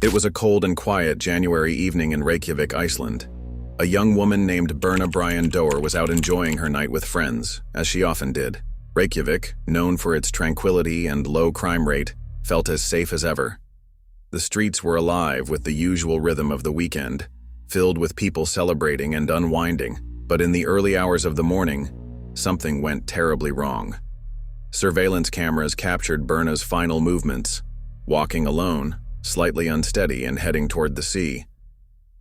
It was a cold and quiet January evening in Reykjavik, Iceland. A young woman named Birna Bryan Doer was out enjoying her night with friends, as she often did. Reykjavik, known for its tranquility and low crime rate, felt as safe as ever. The streets were alive with the usual rhythm of the weekend, filled with people celebrating and unwinding, but in the early hours of the morning, something went terribly wrong. Surveillance cameras captured Birna's final movements, walking alone, slightly unsteady and heading toward the sea.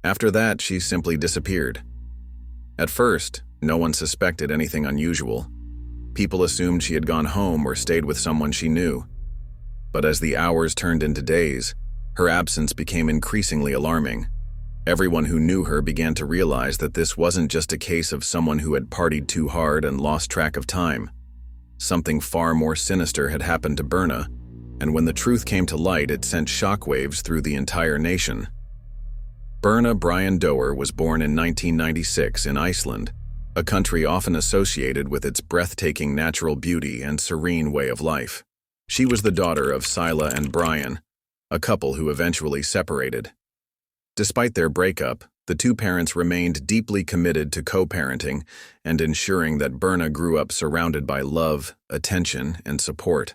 After that, she simply disappeared. At first, no one suspected anything unusual. People assumed she had gone home or stayed with someone she knew. But as the hours turned into days, her absence became increasingly alarming. Everyone who knew her began to realize that this wasn't just a case of someone who had partied too hard and lost track of time. Something far more sinister had happened to Birna, and when the truth came to light, it sent shockwaves through the entire nation. Birna Bryan Doer was born in 1996 in Iceland, a country often associated with its breathtaking natural beauty and serene way of life. She was the daughter of Sila and Brian, a couple who eventually separated. Despite their breakup, the two parents remained deeply committed to co-parenting and ensuring that Birna grew up surrounded by love, attention, and support.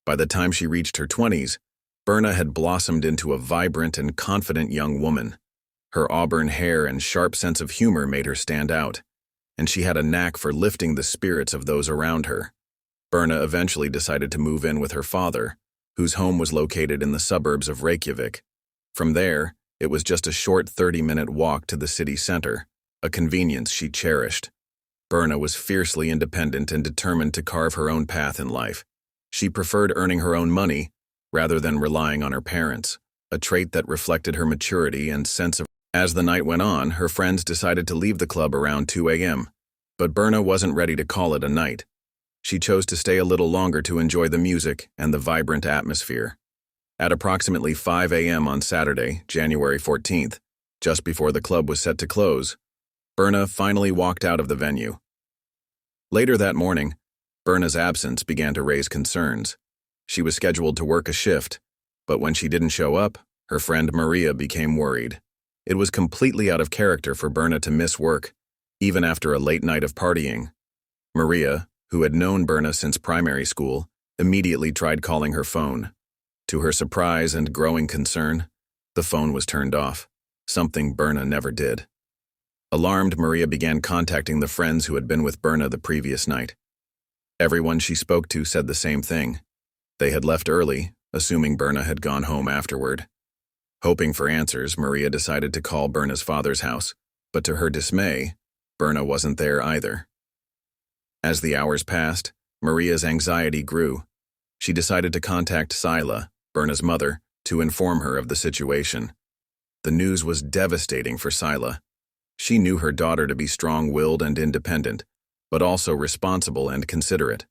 By the time she reached her 20s, Birna had blossomed into a vibrant and confident young woman. Her auburn hair and sharp sense of humor made her stand out, and she had a knack for lifting the spirits of those around her. Birna eventually decided to move in with her father, whose home was located in the suburbs of Reykjavik. From there, it was just a short 30-minute walk to the city center, a convenience she cherished. Birna was fiercely independent and determined to carve her own path in life. She preferred earning her own money rather than relying on her parents, a trait that reflected her maturity and sense of. As the night went on, her friends decided to leave the club around 2 a.m., but Birna wasn't ready to call it a night. She chose to stay a little longer to enjoy the music and the vibrant atmosphere. At approximately 5 a.m. on Saturday, January 14th, just before the club was set to close, Birna finally walked out of the venue. Later that morning, Birna's absence began to raise concerns. She was scheduled to work a shift, but when she didn't show up, her friend Maria became worried. It was completely out of character for Birna to miss work, even after a late night of partying. Maria, who had known Birna since primary school, immediately tried calling her phone. To her surprise and growing concern, the phone was turned off, something Birna never did. Alarmed, Maria began contacting the friends who had been with Birna the previous night. Everyone she spoke to said the same thing. They had left early, assuming Birna had gone home afterward. Hoping for answers, Maria decided to call Birna's father's house, but to her dismay, Birna wasn't there either. As the hours passed, Maria's anxiety grew. She decided to contact Sila, Birna's mother, to inform her of the situation. The news was devastating for Sila. She knew her daughter to be strong-willed and independent, but also responsible and considerate.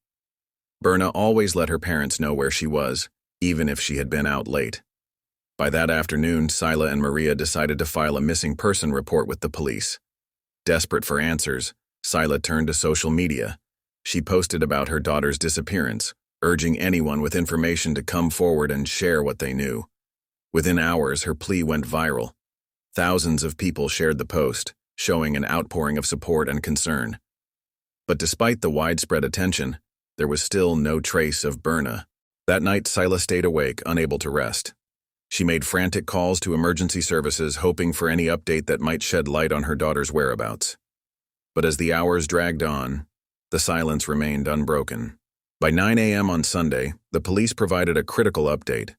Birna always let her parents know where she was, even if she had been out late. By that afternoon, Sila and Maria decided to file a missing person report with the police. Desperate for answers, Sila turned to social media. She posted about her daughter's disappearance, urging anyone with information to come forward and share what they knew. Within hours, her plea went viral. Thousands of people shared the post, showing an outpouring of support and concern. But despite the widespread attention, there was still no trace of Birna. That night, Sila stayed awake, unable to rest. She made frantic calls to emergency services, hoping for any update that might shed light on her daughter's whereabouts. But as the hours dragged on, the silence remained unbroken. By 9 a.m. on Sunday, the police provided a critical update.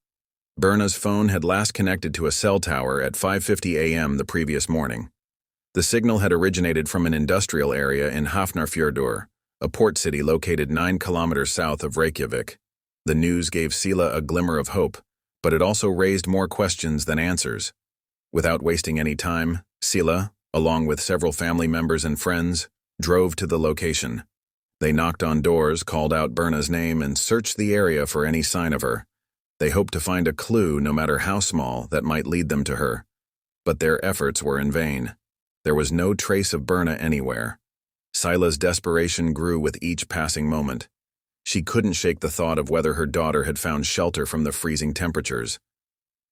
Birna's phone had last connected to a cell tower at 5:50 a.m. the previous morning. The signal had originated from an industrial area in Hafnarfjordur, a port city located 9 kilometers south of Reykjavik. The news gave Sila a glimmer of hope, but it also raised more questions than answers. Without wasting any time, Sila, along with several family members and friends, drove to the location. They knocked on doors, called out Birna's name, and searched the area for any sign of her. They hoped to find a clue, no matter how small, that might lead them to her. But their efforts were in vain. There was no trace of Birna anywhere. Sila's desperation grew with each passing moment. She couldn't shake the thought of whether her daughter had found shelter from the freezing temperatures.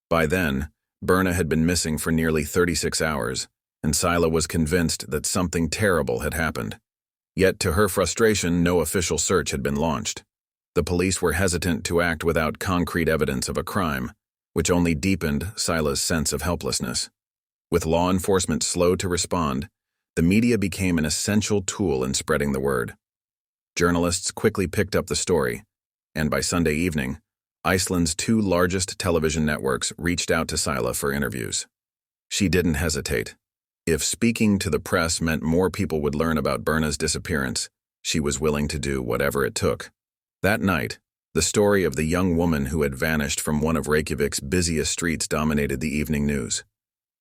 By then, Berna had been missing for nearly 36 hours, and Sila was convinced that something terrible had happened. Yet, to her frustration, no official search had been launched. The police were hesitant to act without concrete evidence of a crime, which only deepened Sila's sense of helplessness. With law enforcement slow to respond, the media became an essential tool in spreading the word. Journalists quickly picked up the story, and by Sunday evening, Iceland's two largest television networks reached out to Sila for interviews. She didn't hesitate. If speaking to the press meant more people would learn about Berna's disappearance, she was willing to do whatever it took. That night, the story of the young woman who had vanished from one of Reykjavik's busiest streets dominated the evening news.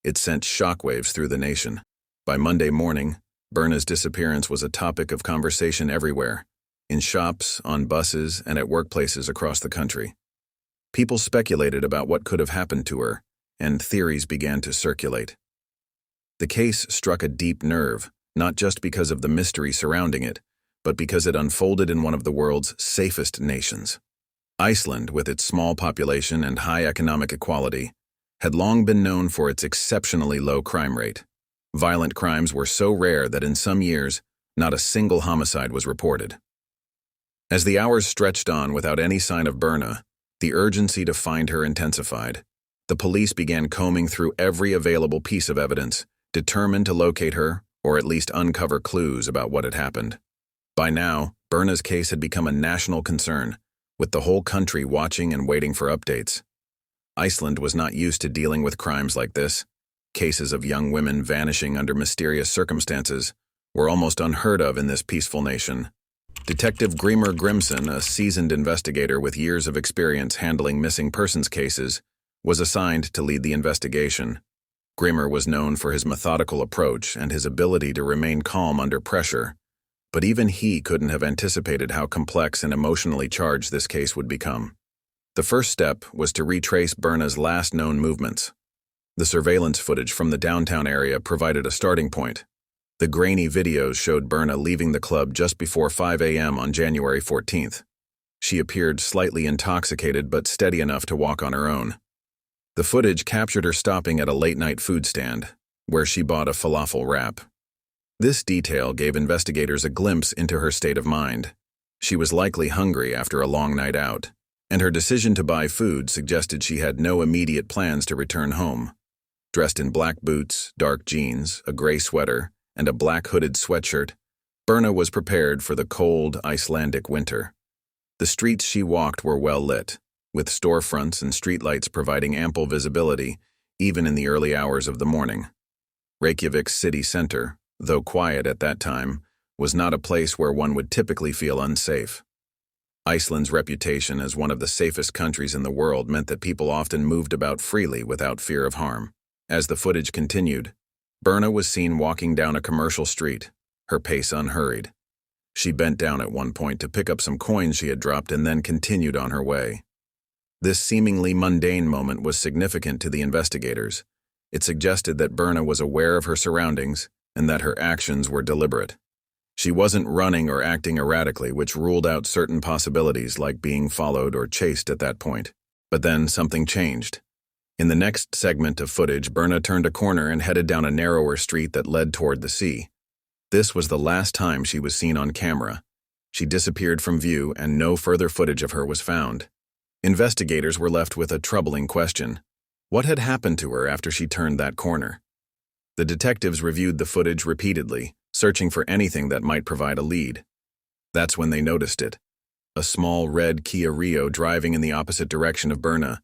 It sent shockwaves through the nation. By Monday morning, Berna's disappearance was a topic of conversation everywhere, in shops, on buses, and at workplaces across the country. People speculated about what could have happened to her, and theories began to circulate. The case struck a deep nerve, not just because of the mystery surrounding it, but because it unfolded in one of the world's safest nations. Iceland, with its small population and high economic equality, had long been known for its exceptionally low crime rate. Violent crimes were so rare that in some years, not a single homicide was reported. As the hours stretched on without any sign of Berna, the urgency to find her intensified. The police began combing through every available piece of evidence, determined to locate her or at least uncover clues about what had happened. By now, Berna's case had become a national concern, with the whole country watching and waiting for updates. Iceland was not used to dealing with crimes like this. Cases of young women vanishing under mysterious circumstances were almost unheard of in this peaceful nation. Detective Grimur Grimson, a seasoned investigator with years of experience handling missing persons cases, was assigned to lead the investigation. Grimur was known for his methodical approach and his ability to remain calm under pressure, but even he couldn't have anticipated how complex and emotionally charged this case would become. The first step was to retrace Berna's last known movements. The surveillance footage from the downtown area provided a starting point. The grainy videos showed Berna leaving the club just before 5 a.m. on January 14th. She appeared slightly intoxicated but steady enough to walk on her own. The footage captured her stopping at a late-night food stand, where she bought a falafel wrap. This detail gave investigators a glimpse into her state of mind. She was likely hungry after a long night out, and her decision to buy food suggested she had no immediate plans to return home. Dressed in black boots, dark jeans, a gray sweater, and a black hooded sweatshirt, Berna was prepared for the cold, Icelandic winter. The streets she walked were well lit, with storefronts and streetlights providing ample visibility, even in the early hours of the morning. Reykjavik's city center, though quiet at that time, was not a place where one would typically feel unsafe. Iceland's reputation as one of the safest countries in the world meant that people often moved about freely without fear of harm. As the footage continued, Berna was seen walking down a commercial street, her pace unhurried. She bent down at one point to pick up some coins she had dropped and then continued on her way. This seemingly mundane moment was significant to the investigators. It suggested that Berna was aware of her surroundings and that her actions were deliberate. She wasn't running or acting erratically, which ruled out certain possibilities like being followed or chased at that point. But then something changed. In the next segment of footage, Berna turned a corner and headed down a narrower street that led toward the sea. This was the last time she was seen on camera. She disappeared from view and no further footage of her was found. Investigators were left with a troubling question. What had happened to her after she turned that corner? The detectives reviewed the footage repeatedly, searching for anything that might provide a lead. That's when they noticed it. A small red Kia Rio driving in the opposite direction of Berna.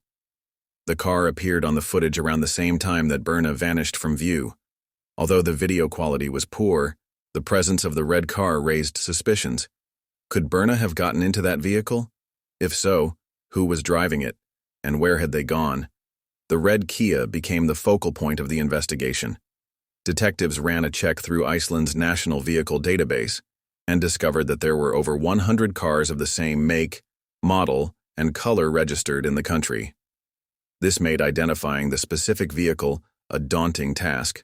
The car appeared on the footage around the same time that Berna vanished from view. Although the video quality was poor, the presence of the red car raised suspicions. Could Berna have gotten into that vehicle? If so, who was driving it, and where had they gone? The red Kia became the focal point of the investigation. Detectives ran a check through Iceland's national vehicle database and discovered that there were over 100 cars of the same make, model, and color registered in the country. This made identifying the specific vehicle a daunting task.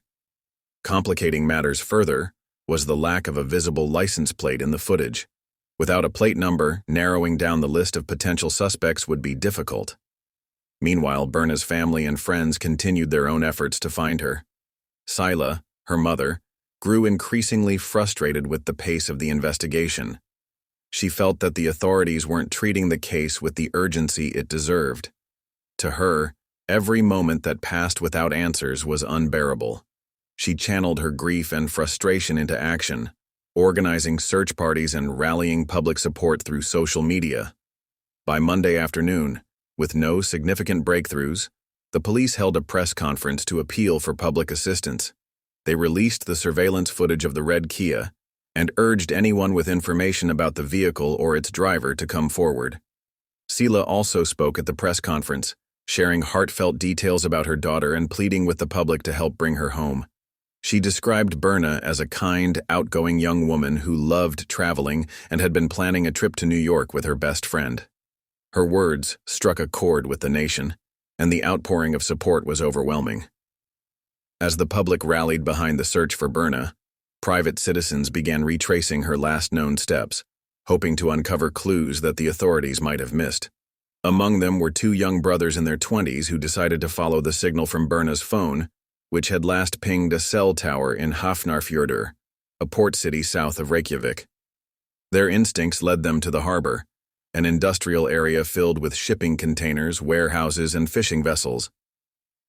Complicating matters further was the lack of a visible license plate in the footage. Without a plate number, narrowing down the list of potential suspects would be difficult. Meanwhile, Berna's family and friends continued their own efforts to find her. Sila, her mother, grew increasingly frustrated with the pace of the investigation. She felt that the authorities weren't treating the case with the urgency it deserved. To her, every moment that passed without answers was unbearable. She channeled her grief and frustration into action, organizing search parties and rallying public support through social media. By Monday afternoon, with no significant breakthroughs, the police held a press conference to appeal for public assistance. They released the surveillance footage of the red Kia and urged anyone with information about the vehicle or its driver to come forward. Sila also spoke at the press conference, sharing heartfelt details about her daughter and pleading with the public to help bring her home. She described Berna as a kind, outgoing young woman who loved traveling and had been planning a trip to New York with her best friend. Her words struck a chord with the nation, and the outpouring of support was overwhelming. As the public rallied behind the search for Berna, private citizens began retracing her last known steps, hoping to uncover clues that the authorities might have missed. Among them were two young brothers in their 20s who decided to follow the signal from Berna's phone, which had last pinged a cell tower in Hafnarfjordur, a port city south of Reykjavik. Their instincts led them to the harbor, an industrial area filled with shipping containers, warehouses, and fishing vessels.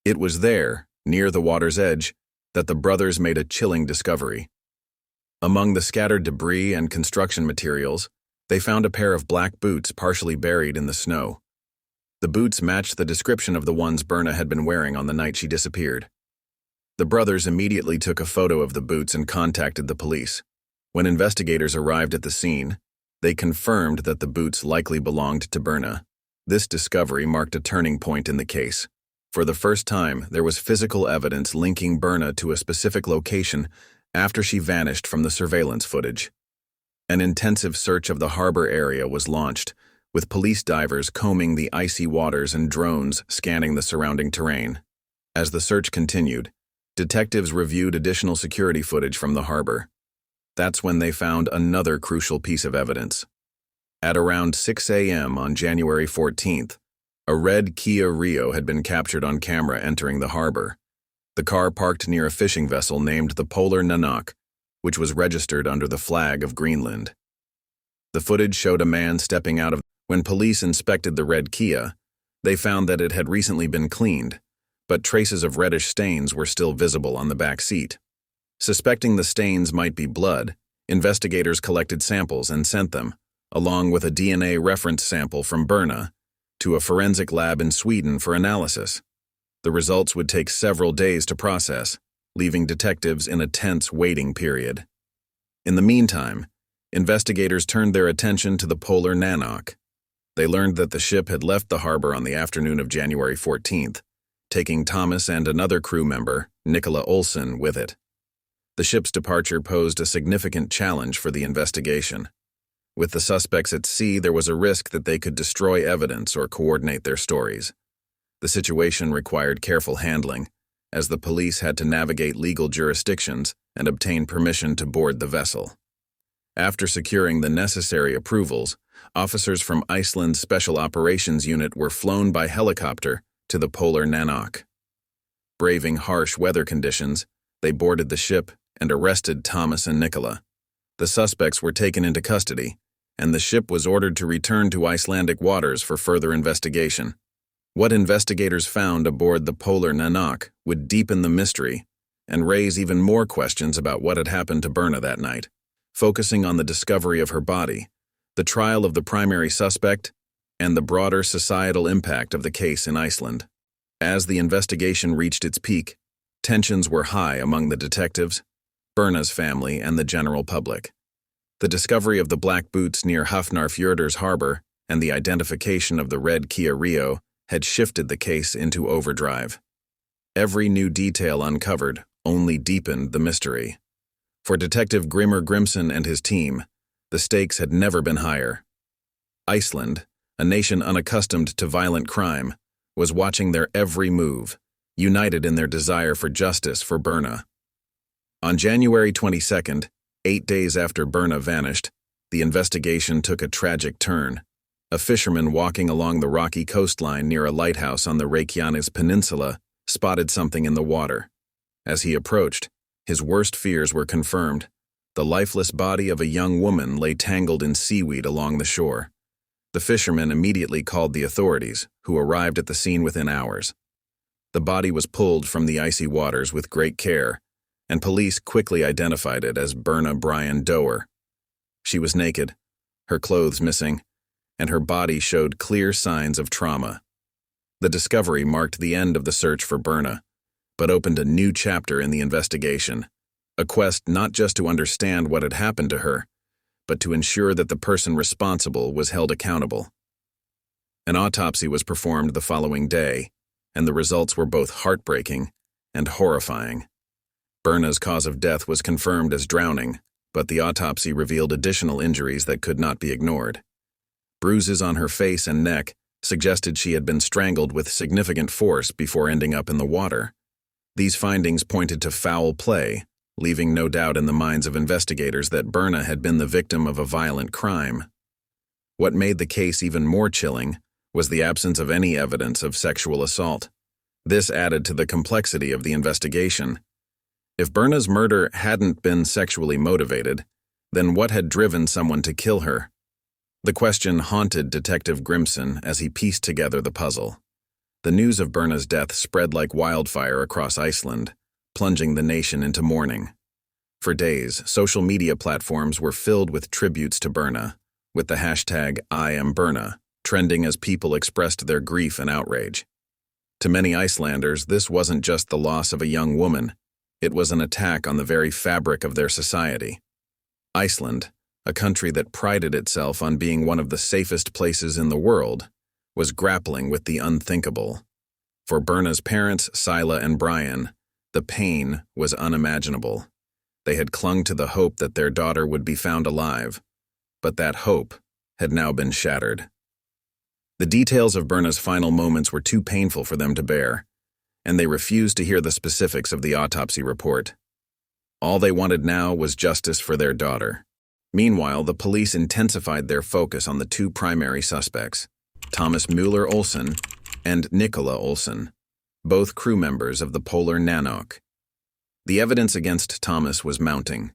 It was there, near the water's edge, that the brothers made a chilling discovery. Among the scattered debris and construction materials, they found a pair of black boots partially buried in the snow. The boots matched the description of the ones Berna had been wearing on the night she disappeared. The brothers immediately took a photo of the boots and contacted the police. When investigators arrived at the scene, they confirmed that the boots likely belonged to Berna. This discovery marked a turning point in the case. For the first time, there was physical evidence linking Berna to a specific location after she vanished from the surveillance footage. An intensive search of the harbor area was launched, with police divers combing the icy waters and drones scanning the surrounding terrain. As the search continued, detectives reviewed additional security footage from the harbor. That's when they found another crucial piece of evidence. At around 6 a.m. on January 14th, a red Kia Rio had been captured on camera entering the harbor. The car parked near a fishing vessel named the Polar Nanok, which was registered under the flag of Greenland. The footage showed a man stepping out of. When police inspected the red Kia, they found that it had recently been cleaned, but traces of reddish stains were still visible on the back seat. Suspecting the stains might be blood, investigators collected samples and sent them, along with a DNA reference sample from Berna, to a forensic lab in Sweden for analysis. The results would take several days to process, leaving detectives in a tense waiting period. In the meantime, investigators turned their attention to the Polar Nanok. They learned that the ship had left the harbor on the afternoon of January 14th, taking Thomas and another crew member, Nicola Olsen, with it. The ship's departure posed a significant challenge for the investigation. With the suspects at sea, there was a risk that they could destroy evidence or coordinate their stories. The situation required careful handling, as the police had to navigate legal jurisdictions and obtain permission to board the vessel. After securing the necessary approvals, officers from Iceland's Special Operations Unit were flown by helicopter to the Polar Nanok. Braving harsh weather conditions, they boarded the ship and arrested Thomas and Nicola. The suspects were taken into custody, and the ship was ordered to return to Icelandic waters for further investigation. What investigators found aboard the Polar Nanok would deepen the mystery and raise even more questions about what had happened to Berna that night. Focusing on the discovery of her body, the trial of the primary suspect, and the broader societal impact of the case in Iceland. As the investigation reached its peak, tensions were high among the detectives, Berna's family, and the general public. The discovery of the black boots near Hafnarfjordur's harbor and the identification of the red Kia Rio had shifted the case into overdrive. Every new detail uncovered only deepened the mystery. For Detective Grimmer Grimson and his team, the stakes had never been higher. Iceland, a nation unaccustomed to violent crime, was watching their every move, united in their desire for justice for Berna. On January 22nd, 8 days after Berna vanished, the investigation took a tragic turn. A fisherman walking along the rocky coastline near a lighthouse on the Reykjanes Peninsula spotted something in the water. As he approached, his worst fears were confirmed. The lifeless body of a young woman lay tangled in seaweed along the shore. The fisherman immediately called the authorities, who arrived at the scene within hours. The body was pulled from the icy waters with great care, and police quickly identified it as Berna Brian Doer. She was naked, her clothes missing, and her body showed clear signs of trauma. The discovery marked the end of the search for Berna, but opened a new chapter in the investigation, a quest not just to understand what had happened to her, but to ensure that the person responsible was held accountable. An autopsy was performed the following day, and the results were both heartbreaking and horrifying. Berna's cause of death was confirmed as drowning, but the autopsy revealed additional injuries that could not be ignored. Bruises on her face and neck suggested she had been strangled with significant force before ending up in the water. These findings pointed to foul play, leaving no doubt in the minds of investigators that Berna had been the victim of a violent crime. What made the case even more chilling was the absence of any evidence of sexual assault. This added to the complexity of the investigation. If Berna's murder hadn't been sexually motivated, then what had driven someone to kill her? The question haunted Detective Grimson as he pieced together the puzzle. The news of Berna's death spread like wildfire across Iceland, plunging the nation into mourning. For days, social media platforms were filled with tributes to Berna, with the hashtag #IamBerna trending as people expressed their grief and outrage. To many Icelanders, this wasn't just the loss of a young woman, it was an attack on the very fabric of their society. Iceland, a country that prided itself on being one of the safest places in the world, was grappling with the unthinkable. For Berna's parents, Sila and Brian, the pain was unimaginable. They had clung to the hope that their daughter would be found alive, but that hope had now been shattered. The details of Berna's final moments were too painful for them to bear, and they refused to hear the specifics of the autopsy report. All they wanted now was justice for their daughter. Meanwhile, the police intensified their focus on the two primary suspects, Thomas Muller Olsen and Nicola Olsen, both crew members of the Polar Nanook. The evidence against Thomas was mounting.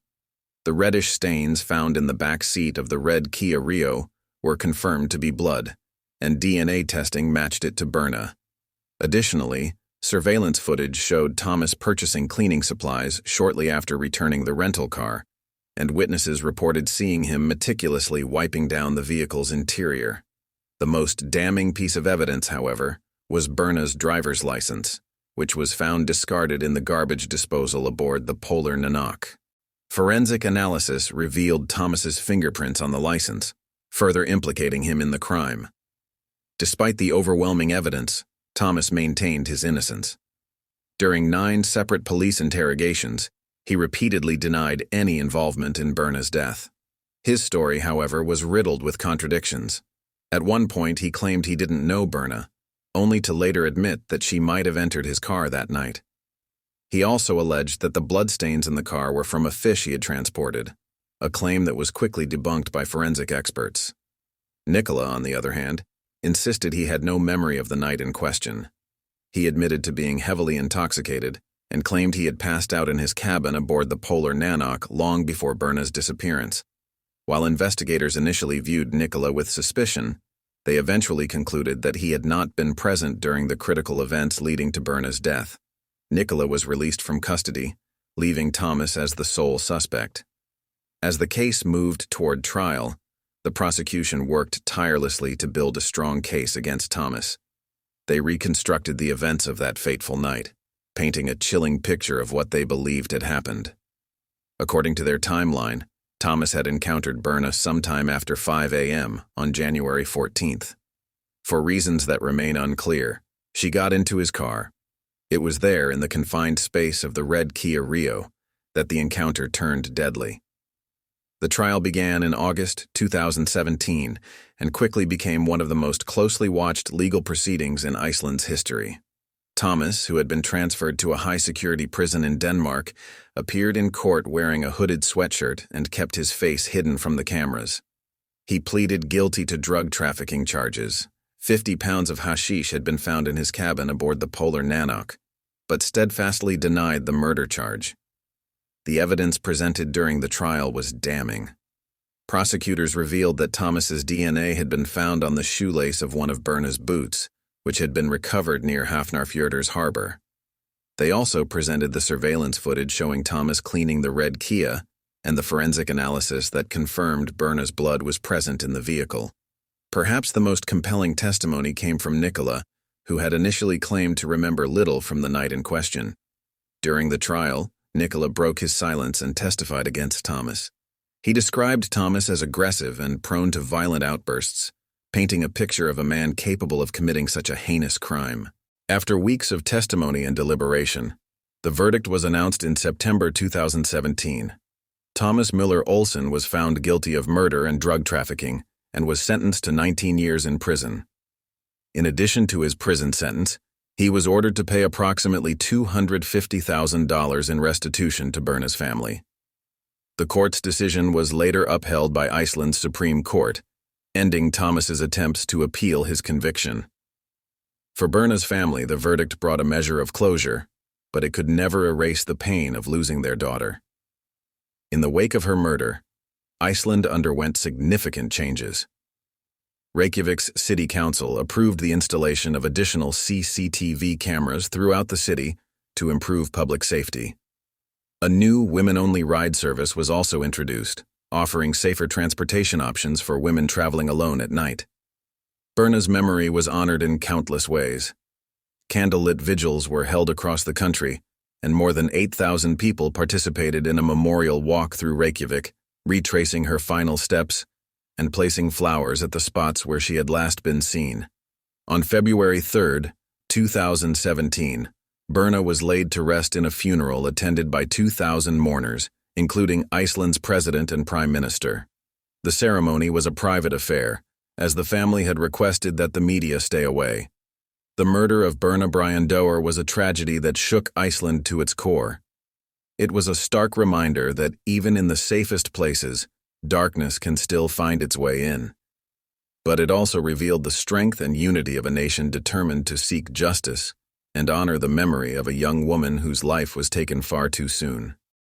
The reddish stains found in the back seat of the red Kia Rio were confirmed to be blood, and DNA testing matched it to Berna. Additionally, surveillance footage showed Thomas purchasing cleaning supplies shortly after returning the rental car, and witnesses reported seeing him meticulously wiping down the vehicle's interior. The most damning piece of evidence, however, was Berna's driver's license, which was found discarded in the garbage disposal aboard the Polar Nanook. Forensic analysis revealed Thomas's fingerprints on the license, further implicating him in the crime. Despite the overwhelming evidence, Thomas maintained his innocence. During 9 separate police interrogations, he repeatedly denied any involvement in Berna's death. His story, however, was riddled with contradictions. At one point, he claimed he didn't know Berna, only to later admit that she might have entered his car that night. He also alleged that the bloodstains in the car were from a fish he had transported, a claim that was quickly debunked by forensic experts. Nicola, on the other hand, insisted he had no memory of the night in question. He admitted to being heavily intoxicated and claimed he had passed out in his cabin aboard the Polar Nanook long before Berna's disappearance. While investigators initially viewed Nicola with suspicion, they eventually concluded that he had not been present during the critical events leading to Berna's death. Nicola was released from custody, leaving Thomas as the sole suspect. As the case moved toward trial, the prosecution worked tirelessly to build a strong case against Thomas. They reconstructed the events of that fateful night, painting a chilling picture of what they believed had happened. According to their timeline, Thomas had encountered Berna sometime after 5 a.m. on January 14th. For reasons that remain unclear, she got into his car. It was there, in the confined space of the red Kia Rio, that the encounter turned deadly. The trial began in August 2017 and quickly became one of the most closely watched legal proceedings in Iceland's history. Thomas, who had been transferred to a high-security prison in Denmark, appeared in court wearing a hooded sweatshirt and kept his face hidden from the cameras. He pleaded guilty to drug trafficking charges. 50 pounds of hashish had been found in his cabin aboard the Polar Nanook, but steadfastly denied the murder charge. The evidence presented during the trial was damning. Prosecutors revealed that Thomas's DNA had been found on the shoelace of one of Berna's boots, which had been recovered near Hafnarfjordur harbor. They also presented the surveillance footage showing Thomas cleaning the red Kia and the forensic analysis that confirmed Berna's blood was present in the vehicle. Perhaps the most compelling testimony came from Nicola, who had initially claimed to remember little from the night in question. During the trial, Nicola broke his silence and testified against Thomas. He described Thomas as aggressive and prone to violent outbursts, painting a picture of a man capable of committing such a heinous crime. After weeks of testimony and deliberation, the verdict was announced in September 2017. Thomas Müller Olsen was found guilty of murder and drug trafficking and was sentenced to 19 years in prison. In addition to his prison sentence, he was ordered to pay approximately $250,000 in restitution to Berna's family. The court's decision was later upheld by Iceland's Supreme Court, ending Thomas's attempts to appeal his conviction. For Berna's family, the verdict brought a measure of closure, but it could never erase the pain of losing their daughter. In the wake of her murder, Iceland underwent significant changes. Reykjavik's city council approved the installation of additional CCTV cameras throughout the city to improve public safety. A new women-only ride service was also introduced, offering safer transportation options for women traveling alone at night. Berna's memory was honored in countless ways. Candlelit vigils were held across the country, and more than 8,000 people participated in a memorial walk through Reykjavik, retracing her final steps and placing flowers at the spots where she had last been seen. On February 3, 2017, Berna was laid to rest in a funeral attended by 2,000 mourners, including Iceland's president and prime minister. The ceremony was a private affair, as the family had requested that the media stay away. The murder of Berna Brændóttir was a tragedy that shook Iceland to its core. It was a stark reminder that even in the safest places, darkness can still find its way in. But it also revealed the strength and unity of a nation determined to seek justice and honor the memory of a young woman whose life was taken far too soon.